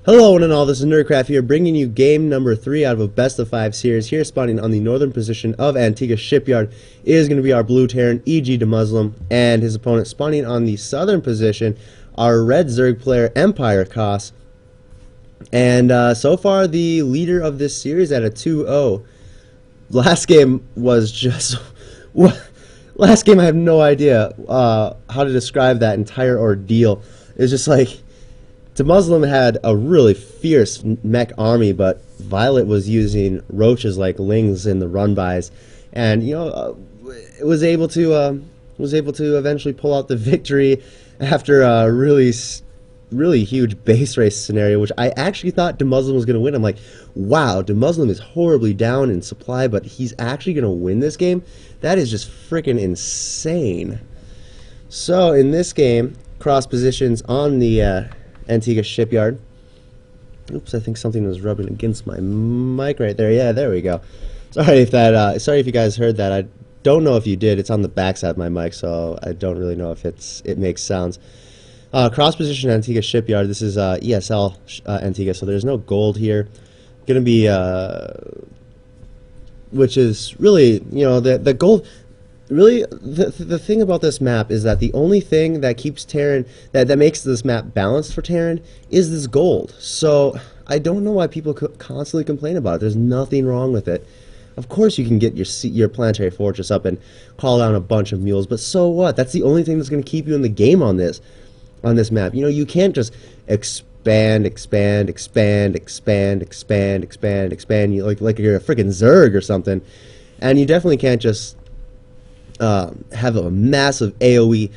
Hello one and all, this is Nerdcraft here, bringing you game number 3 out of a best of 5 series. Here spawning on the northern position of Antigua Shipyard is going to be our blue Terran, EGDemuslim, and his opponent spawning on the southern position, our red Zerg player, EmpireviOLet. And so far the leader of this series at a 2-0. Last game was just... last game I have no idea how to describe that entire ordeal. It was just like... EGDemuslim had a really fierce mech army, but Violet was using roaches like lings in the run-bys, and it was able to eventually pull out the victory after a really huge base race scenario, which I actually thought EGDemuslim was going to win. I'm like, wow, EGDemuslim is horribly down in supply, but he's actually going to win this game. That is just freaking insane. So in this game, cross positions on the Antigua Shipyard. Oops, I think something was rubbing against my mic right there. Yeah, there we go. Sorry if you guys heard that. I don't know if you did. It's on the backside of my mic, so I don't really know if it makes sounds. Cross position Antigua Shipyard. This is ESL Antigua, so there's no gold here. Gonna be which is really, the gold. Really, the thing about this map is that the only thing that keeps Terran, that makes this map balanced for Terran, is this gold. So I don't know why people constantly complain about it. There's nothing wrong with it. Of course you can get your planetary fortress up and call down a bunch of mules, but so what? That's the only thing that's going to keep you in the game on this map. You can't just expand like you're a freaking Zerg or something. And you definitely can't just have a massive AoE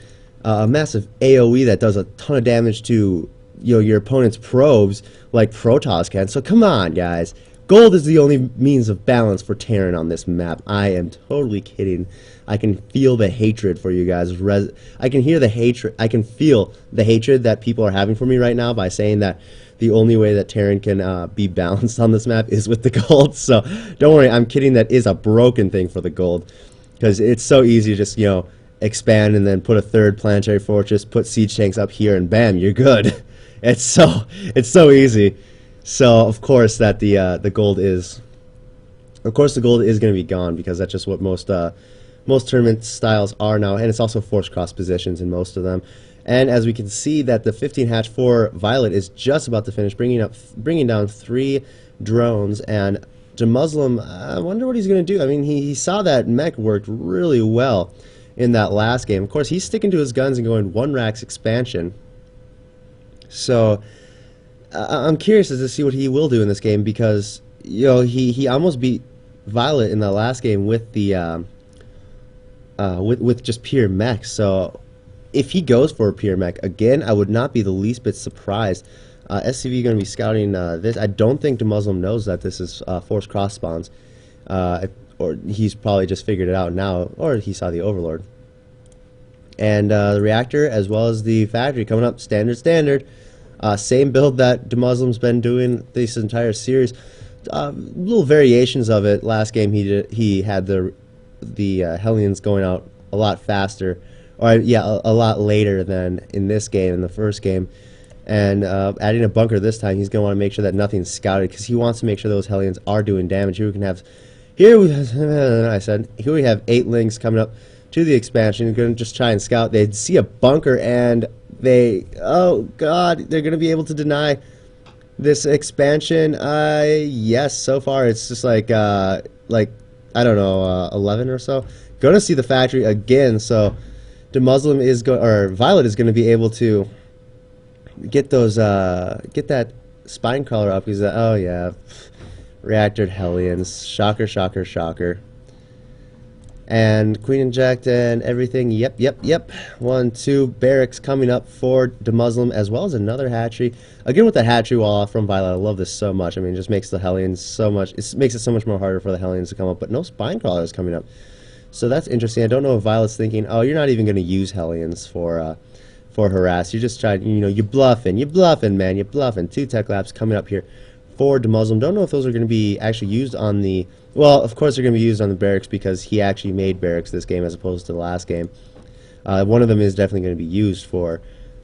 that does a ton of damage to your opponent's probes like Protoss can. So come on, guys. Gold is the only means of balance for Terran on this map. I am totally kidding. I can feel the hatred for you guys. I can hear the hatred. I can feel the hatred that people are having for me right now by saying that the only way that Terran can be balanced on this map is with the gold. So don't worry, I'm kidding. That is a broken thing for the gold. Because it's so easy to just, expand and then put a third planetary fortress, put siege tanks up here, and bam, you're good. It's so easy. So of course that the gold is going to be gone, because that's just what most tournament styles are now, and it's also forced cross positions in most of them. And as we can see, that the 15 hatch for Violet is just about to finish, bringing down 3 drones. And EGDemuslim, I wonder what he's going to do. I mean, he saw that mech worked really well in that last game. Of course, he's sticking to his guns and going 1 racks expansion. So I'm curious as to see what he will do in this game, because he almost beat Violet in the last game with the with just pure mech. So if he goes for a pure mech again, I would not be the least bit surprised. SCV going to be scouting this. I don't think EGDemuslim knows that this is forced cross spawns, or he's probably just figured it out now, or he saw the Overlord. And the reactor as well as the factory coming up standard. Same build that EGDemuslim's been doing this entire series. Little variations of it. Last game he had the Hellions going out a lot faster, or yeah, a lot later than in this game, in the first game. And adding a bunker this time, he's going to want to make sure that nothing's scouted, because he wants to make sure those Hellions are doing damage. Here we have 8 links coming up to the expansion. They're going to just try and scout. They see a bunker, and oh god, they're going to be able to deny this expansion. Yes, so far it's just like I don't know, 11 or so. Going to see the factory again, so EGDemuslim is Violet is going to be able to get that spine crawler up. He's oh yeah, reactor Hellions, shocker. And Queen Inject and everything. Yep. 1, 2 barracks coming up for EGDemuslim, as well as another hatchery. Again with the hatchery wall off from Violet. I love this so much. I mean, it just makes the Hellions so much. It makes it so much more harder for the Hellions to come up. But no spine crawlers coming up. So that's interesting. I don't know if Violet's thinking, oh, you're not even going to use Hellions for harass. You're just trying, you're bluffing, man, you're bluffing. 2 tech labs coming up here for EGDemuslim. Don't know if those are going to be actually used on the, well, of course they're going to be used on the barracks, because he actually made barracks this game as opposed to the last game. One of them is definitely going to be used for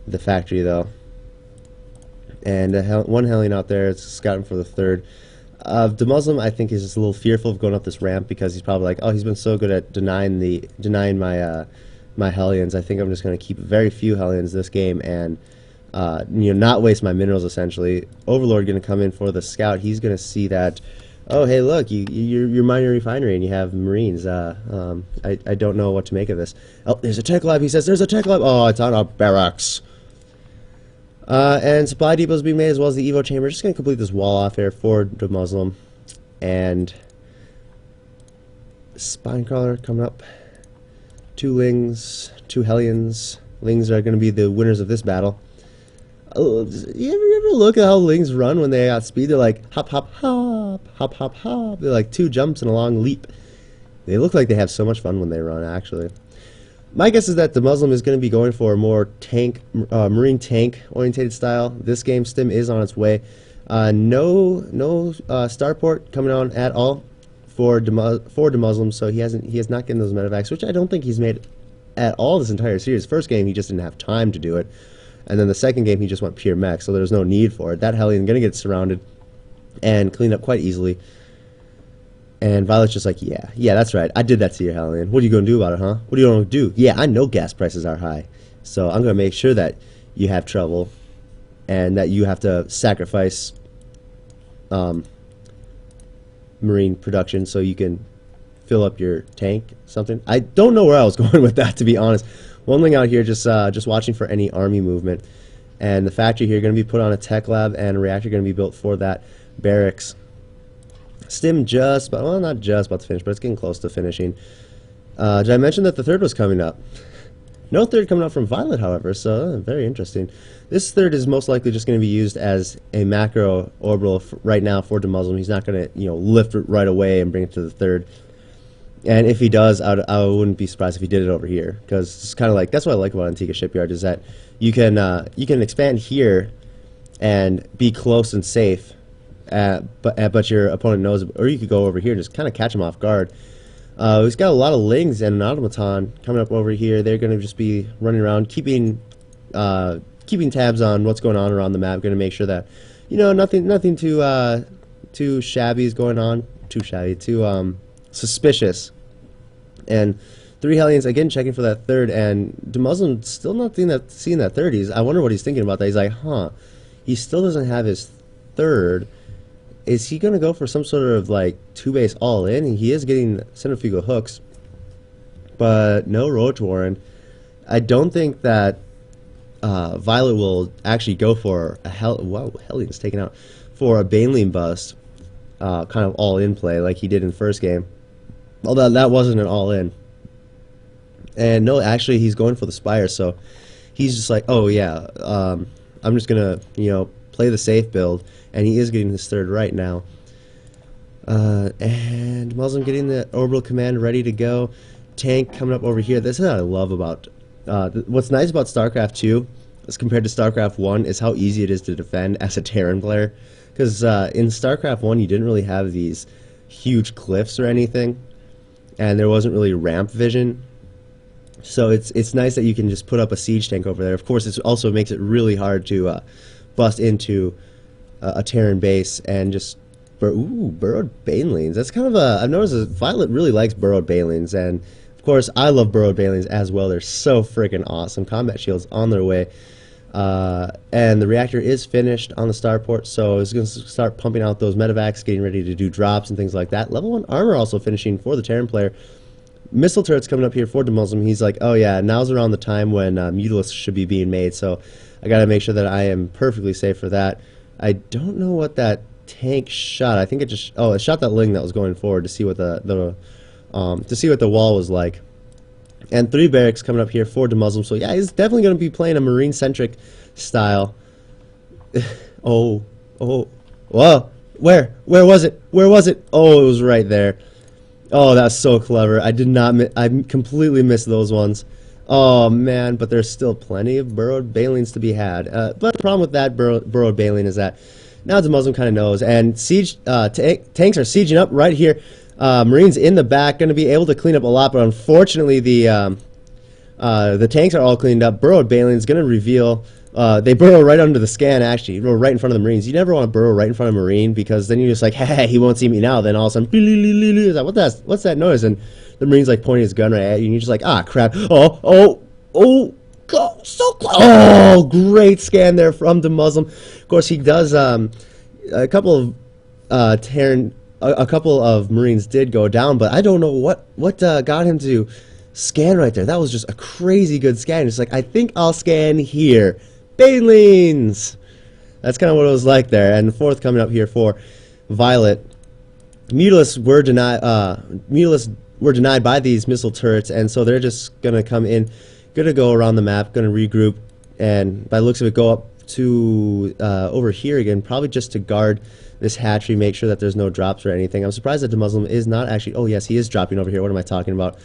the factory though. and one Hellion out there. It's scouting for the third. EGDemuslim, I think, is just a little fearful of going up this ramp because he's probably like, oh, he's been so good at denying my my Hellions. I think I'm just going to keep very few Hellions this game and not waste my minerals. Essentially, Overlord going to come in for the scout. He's going to see that. Oh, hey, look, you're mining a refinery and you have Marines. I don't know what to make of this. Oh, there's a tech lab, he says. There's a tech lab. Oh, it's on a barracks. And supply depots being made as well as the Evo chamber. Just going to complete this wall off here for EGDemuslim. And Spinecrawler coming up. 2 Lings, 2 Hellions. Lings are going to be the winners of this battle. Oh, you ever look at how Lings run when they got speed? They're like hop, hop, hop, hop, hop, hop. They're like 2 jumps and a long leap. They look like they have so much fun when they run, actually. My guess is that EGDemuslim is going to be going for a more marine tank orientated style. This game stim is on its way. No starport coming on at all for EGDemuslim, so he has not gotten those medevacs, which I don't think he's made at all this entire series. First game he just didn't have time to do it. And then the second game, he just went pure mech, so there's no need for it. That Hellion going to get surrounded and cleaned up quite easily. And Violet's just like, yeah, that's right. I did that to your Hellion. What are you going to do about it, huh? What are you going to do? Yeah, I know gas prices are high, so I'm going to make sure that you have trouble and that you have to sacrifice marine production so you can fill up your tank, something. I don't know where I was going with that, to be honest. One thing out here, just watching for any army movement, and the factory here going to be put on a tech lab, and a reactor going to be built for that barracks. Stim just, well, not just about to finish, but it's getting close to finishing. Did I mention that the third was coming up? No third coming up from Violet, however, so very interesting. This third is most likely just going to be used as a macro orbital right now for EGDemuslim. He's not going to, lift it right away and bring it to the third. And if he does, I wouldn't be surprised if he did it over here, because it's kind of like, that's what I like about Antigua Shipyard, is that you can expand here and be close and safe, but your opponent knows it, or you could go over here and just kind of catch him off guard. He's got a lot of Lings and an automaton coming up over here. They're going to just be running around, keeping tabs on what's going on around the map. Going to make sure that nothing too shabby is going on, too suspicious. And 3 Hellions again checking for that third, and EGDemuslim still not seeing that third. I wonder what he's thinking about that. He's like, he still doesn't have his third. Is he going to go for some sort of like 2-base all in? He is getting centrifugal hooks, but no Roach Warren. I don't think that Violet will actually go for a Hellion's taken out for a Baneling bust, kind of all in play like he did in the first game. Although that wasn't an all in. And no, actually he's going for the Spire, so he's just like, oh yeah, I'm just gonna play the safe build, and he is getting his third right now. And Muslim getting the orbital command ready to go. Tank coming up over here. This is what I love about what's nice about StarCraft 2 as compared to StarCraft 1 is how easy it is to defend as a Terran player, because in StarCraft 1 you didn't really have these huge cliffs or anything, and there wasn't really ramp vision. So it's nice that you can just put up a siege tank over there. Of course, it also makes it really hard to bust into a Terran base and just burrowed banelings. That's kind of I've noticed that Violet really likes burrowed banelings, and of course I love burrowed banelings as well. They're so freaking awesome. Combat shields on their way, and the reactor is finished on the starport, so it's going to start pumping out those medevacs, getting ready to do drops and things like that. Level 1 armor also finishing for the Terran player. Missile turrets coming up here for EGDemuslim. He's like, oh yeah, now's around the time when Mutalisks should be being made, so I gotta make sure that I am perfectly safe for that. I don't know what that tank shot. I think it just it shot that Ling that was going forward to see what the wall was like. And 3 barracks coming up here for EGDemuslim. So yeah, he's definitely gonna be playing a marine centric style. Whoa! Where was it? Where was it? Oh, it was right there. Oh, that's so clever. I completely missed those ones. Oh man, but there's still plenty of burrowed banelings to be had. But the problem with that burrowed baneling is that now EGDemuslim kind of knows, and siege tanks are sieging up right here. Marines in the back going to be able to clean up a lot, but unfortunately the tanks are all cleaned up. Burrowed baneling is going to reveal They burrow right under the scan, actually, or right in front of the Marines. You never want to burrow right in front of a Marine, because then you're just like, hey, he won't see me now. Then all of a sudden, like, what's that noise? And the Marine's like pointing his gun right at you, and you're just like, ah, crap. Oh, so close. Oh, great scan there from EGDemuslim. Of course, he does, a couple of Marines did go down, but I don't know what got him to scan right there. That was just a crazy good scan. It's like, I think I'll scan here. Banelings! That's kind of what it was like there. And the fourth coming up here for Violet. Mutalisks were denied by these missile turrets, and so they're just going to come in, going to go around the map, going to regroup, and by the looks of it, go up to over here again, probably just to guard this hatchery, make sure that there's no drops or anything. I'm surprised that EGDemuslim is not actually... Oh, yes, he is dropping over here. What am I talking about?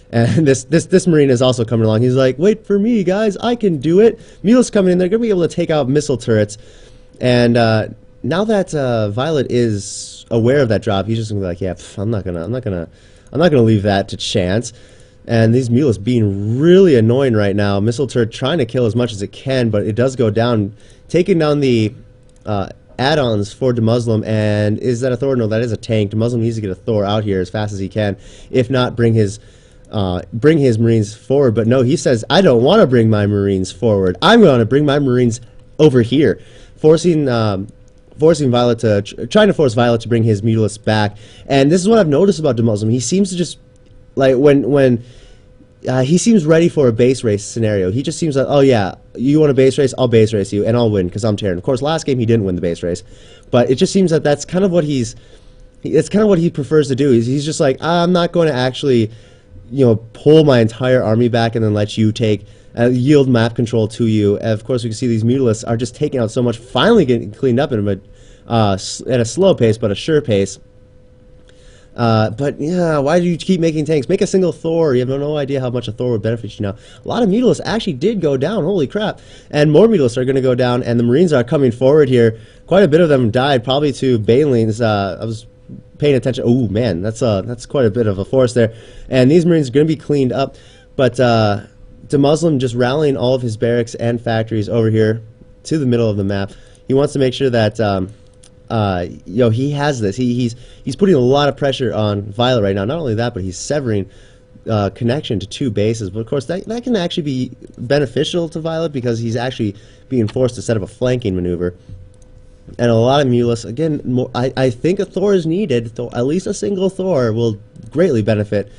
And this Marine is also coming along. He's like, wait for me, guys. I can do it. Mutalisks coming in. They're going to be able to take out missile turrets. And now that Violet is aware of that drop, he's just going to be like, yeah, I'm not gonna leave that to chance. And these Mutalisks being really annoying right now. Missile turret trying to kill as much as it can, but it does go down, taking down the add-ons for EGDemuslim. And is that a Thor? No, that is a tank. EGDemuslim needs to get a Thor out here as fast as he can. If not, bring his Marines forward. But no, he says, I don't want to bring my Marines forward. I'm going to bring my Marines over here, forcing Violet to trying to force Violet to bring his Mutalisks back. And this is what I've noticed about EGDemuslim. He seems to just, like, when he seems ready for a base race scenario. He just seems like, oh yeah, you want a base race? I'll base race you, and I'll win because I'm Terran. Of course, last game he didn't win the base race, but it just seems that that's kind of what it's kind of what he prefers to do. He's just like, I'm not going to actually, pull my entire army back and then let you take yield map control to you. And of course, we can see these Mutalisks are just taking out so much, finally getting cleaned up at a slow pace, but a sure pace. But yeah, why do you keep making tanks? Make a single Thor. You have no idea how much a Thor would benefit you now. A lot of Mutalisks actually did go down. Holy crap. And more Mutalisks are going to go down, and the Marines are coming forward here. Quite a bit of them died, probably to Banelings. I was paying attention. Oh man, that's quite a bit of a force there. And these Marines are going to be cleaned up. But EGDemuslim just rallying all of his barracks and factories over here to the middle of the map. He wants to make sure that he has this. He's putting a lot of pressure on Violet right now. Not only that, but he's severing connection to two bases. But of course, that can actually be beneficial to Violet because he's actually being forced to set up a flanking maneuver. And a lot of Mutalisks, again, I think a Thor is needed. At least a single Thor will greatly benefit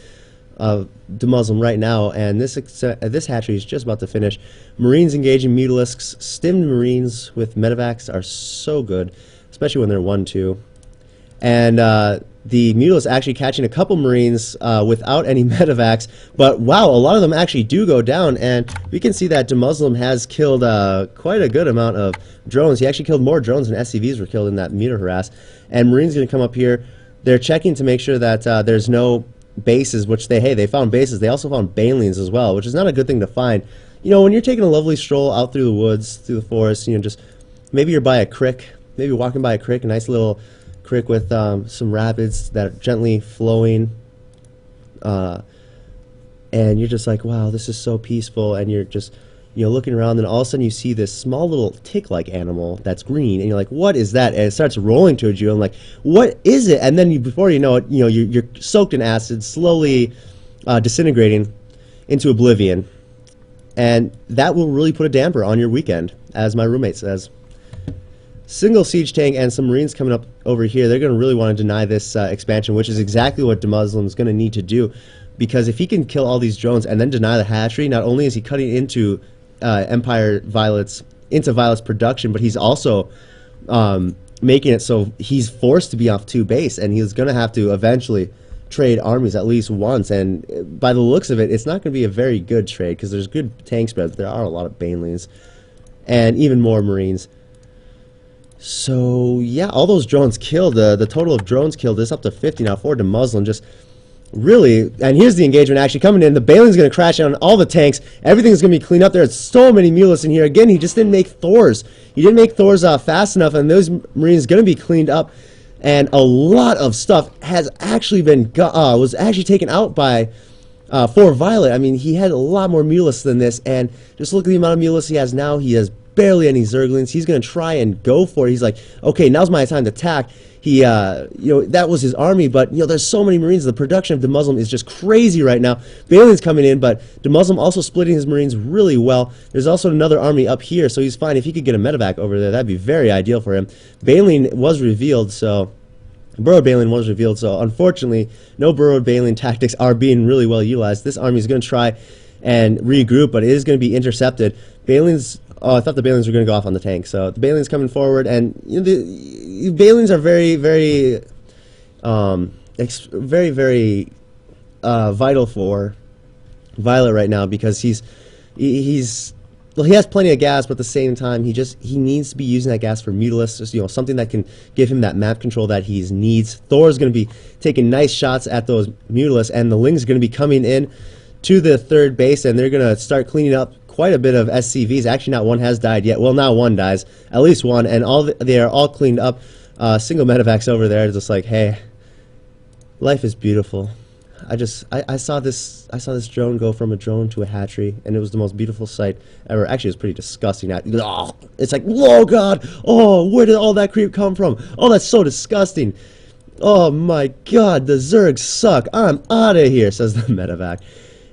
EGDemuslim right now. And this hatchery is just about to finish. Marines engaging Mutalisks. Stimmed Marines with medevacs are so good, especially when they're 1-2. And the Mutalisks actually catching a couple Marines without any medevacs. But wow, a lot of them actually do go down. And we can see that EGDemuslim has killed quite a good amount of drones. He actually killed more drones than SCVs were killed in that meter harass. And Marines going to come up here. They're checking to make sure that there's no bases, which they found bases. They also found Banelings as well, which is not a good thing to find. When you're taking a lovely stroll out through the woods, through the forest, just maybe you're by a creek. Maybe walking by a creek, a nice little creek with some rapids that are gently flowing, and you're just like, wow, this is so peaceful. And you're just looking around, and all of a sudden you see this small little tick-like animal that's green, and you're like, what is that? And it starts rolling towards you. I'm like, what is it? And then before you know it, you're soaked in acid, slowly disintegrating into oblivion, and that will really put a damper on your weekend, as my roommate says. Single siege tank and some Marines coming up over here. They're going to really want to deny this expansion, which is exactly what EGDemuslim is going to need to do, because if he can kill all these drones and then deny the hatchery, not only is he cutting into Violet's production, but he's also making it so he's forced to be off 2 base, and he's going to have to eventually trade armies at least once. And by the looks of it, it's not going to be a very good trade because there's good tank spread, but there are a lot of Banelings and even more Marines. So yeah, all those drones killed. The total of drones killed is up to 50 now for EGDemuslim. Just really, and here's the engagement actually coming in. The Baneling's going to crash on all the tanks. Everything's going to be cleaned up. There's so many Mutalisks in here. Again, he just didn't make Thors. He didn't make Thors fast enough, and those Marines going to be cleaned up. And a lot of stuff has actually been was actually taken out by for Violet. I mean, he had a lot more Mutalisks than this, and just look at the amount of Mutalisks he has now. He has barely any Zerglings. He's going to try and go for it. He's like, okay, now's my time to attack. He, that was his army, but, there's so many Marines. The production of EGDemuslim is just crazy right now. Balin's coming in, but EGDemuslim also splitting his Marines really well. There's also another army up here, so he's fine. If he could get a medevac over there, that'd be very ideal for him. Balin was revealed, so... Burrowed Balin was revealed, so unfortunately, no Burrowed Balin tactics are being really well utilized. This army is going to try and regroup, but it is going to be intercepted. Balin's... Oh, I thought the Balins were going to go off on the tank. So the Balins coming forward, and the Balins are very, very, very vital for Violet right now, because he has plenty of gas, but at the same time he needs to be using that gas for Mutalisk, just, something that can give him that map control that he needs. Thor's going to be taking nice shots at those Mutalisks, and the Lings are going to be coming in to the third base, and they're going to start cleaning up quite a bit of SCVs. Actually, not one has died yet. Well, now one dies, at least one, and they are all cleaned up. Single medevacs over there, just like, hey, life is beautiful. I saw this drone go from a drone to a hatchery, and it was the most beautiful sight ever. Actually, it was pretty disgusting. It's like, whoa, God, oh, where did all that creep come from? Oh, that's so disgusting. Oh my God, the Zergs suck. I'm out of here, says the medevac.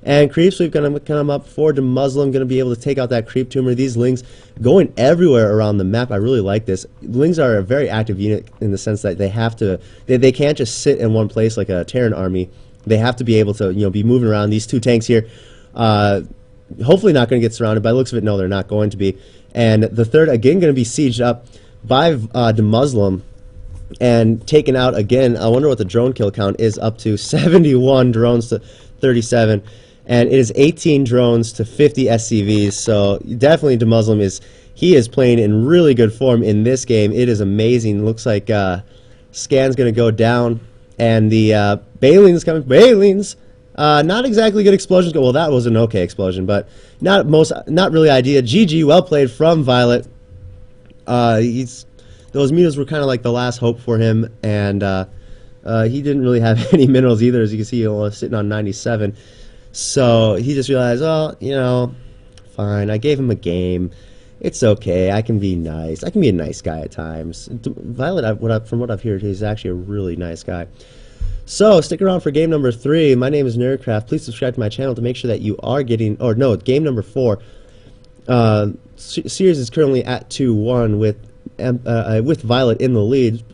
And creep sweep going to come up for EGDemuslim, going to be able to take out that creep tumor. These Lings going everywhere around the map. I really like this. Lings are a very active unit in the sense that they have to, they can't just sit in one place like a Terran army. They have to be able to, be moving around. These two tanks here, hopefully not going to get surrounded. By the looks of it, no, they're not going to be. And the third, again, going to be sieged up by EGDemuslim and taken out again. I wonder what the drone kill count is, up to 71 drones to 37. And it is 18 drones to 50 SCVs, so definitely EGDemuslim is playing in really good form in this game. It is amazing. Looks like Scan's going to go down, and the Balin's coming. Balin's not exactly good explosions. Well, that was an okay explosion, but not really ideal. GG, well played from Violet. Those minerals were kind of like the last hope for him, and he didn't really have any minerals either. As you can see, he was sitting on 97. So he just realized, well, fine, I gave him a game. It's okay. I can be nice. I can be a nice guy at times. Violet, from what I've heard, he's actually a really nice guy. So stick around for game number 3. My name is Nerdcraft. Please subscribe to my channel to make sure that you are getting, or no, game number 4. Series is currently at 2-1 with Violet in the lead.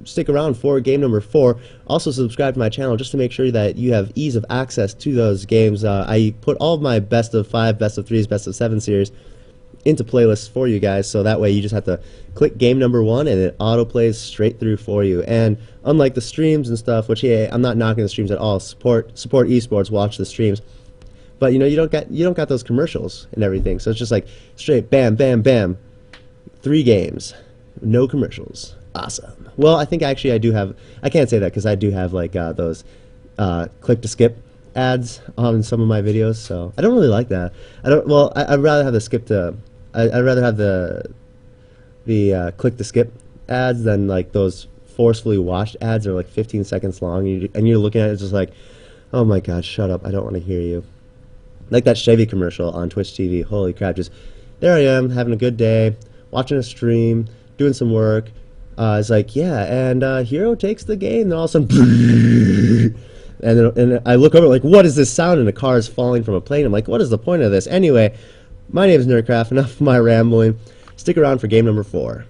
Stick around for game number 4. Also subscribe to my channel just to make sure that you have ease of access to those games. I put all of my best of 5, best of 3s, best of 7 series into playlists for you guys, so that way you just have to click game number 1 and it auto plays straight through for you. And unlike the streams and stuff, which, hey, I'm not knocking the streams at all, support esports, watch the streams, but you don't got those commercials and everything, so it's just like straight bam bam bam, 3 games, no commercials. Awesome. Well, I think actually I do have, I can't say that because I do have like those click to skip ads on some of my videos, so I don't really like that. I'd rather have the skip to, I'd rather have the click to skip ads than like those forcefully watched ads are like 15 seconds long, and you're looking at it just like, oh my God, shut up, I don't want to hear you. Like that Chevy commercial on Twitch TV. Holy crap, just there I am having a good day, watching a stream, doing some work. It's like, yeah, and Hero takes the game, and all of a sudden, and I look over like, what is this sound? And a car is falling from a plane. I'm like, what is the point of this? Anyway, my name is Nerdcraft. Enough of my rambling. Stick around for game number 4.